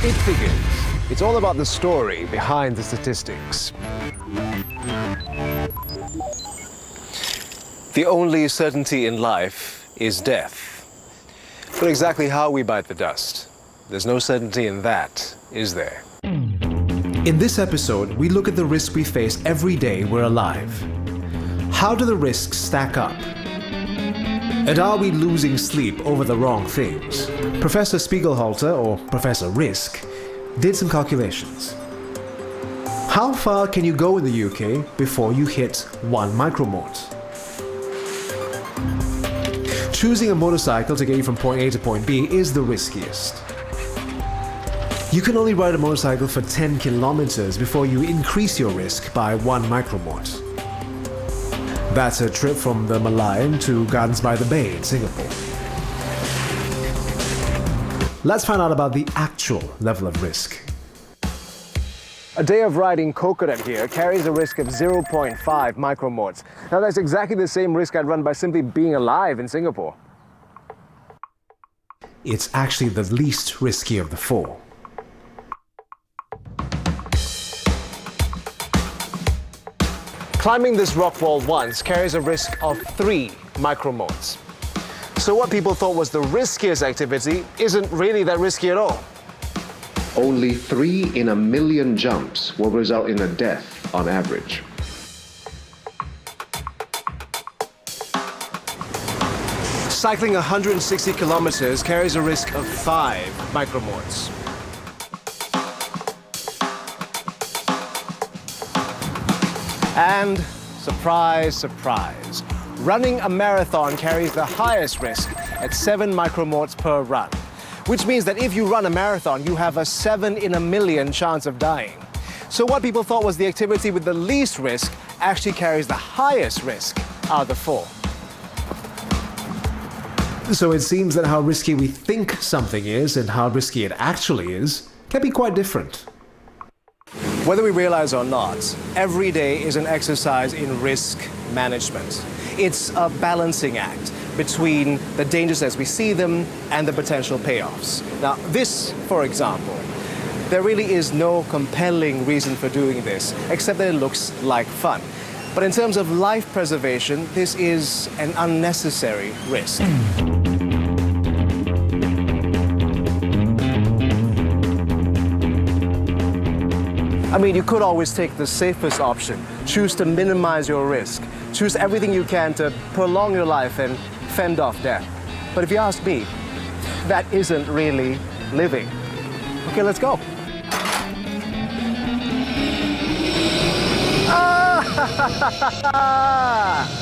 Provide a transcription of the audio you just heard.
It Figures. It's all about the story behind the statistics. The only certainty in life is death. But exactly how we bite the dust, there's no certainty in that, is there? In this episode, we look at the risks we face every day we're alive. How do the risks stack up? And are we losing sleep over the wrong things? Professor Spiegelhalter, or Professor Risk, did some calculations. How far can you go in the UK before you hit 1 micromort? Choosing a motorcycle to get you from point A to point B is the riskiest. You can only ride a motorcycle for 10 kilometers before you increase your risk by 1 micromort. That's a trip from the Malayan to Gardens by the Bay in Singapore. Let's find out about the actual level of risk. A day of riding coconut here carries a risk of 0.5 micromorts. Now that's exactly the same risk I'd run by simply being alive in Singapore. It's actually the least risky of the four. Climbing this rock wall once carries a risk of 3 micromorts. So what people thought was the riskiest activity isn't really that risky at all. Only 3 in a million jumps will result in a death on average. Cycling 160 kilometers carries a risk of 5 micromorts. And surprise, surprise, running a marathon carries the highest risk at 7 micromorts per run, which means that if you run a marathon, you have a 7 in a million chance of dying. So what people thought was the activity with the least risk actually carries the highest risk out of the 4. So it seems that how risky we think something is and how risky it actually is can be quite different. Whether we realize or not, every day is an exercise in risk management. It's a balancing act between the dangers as we see them and the potential payoffs. Now, this, for example, there really is no compelling reason for doing this, except that it looks like fun. But in terms of life preservation, this is an unnecessary risk. I mean, you could always take the safest option. Choose to minimize your risk. Choose everything you can to prolong your life and fend off death. But if you ask me, that isn't really living. Okay, let's go. Ah!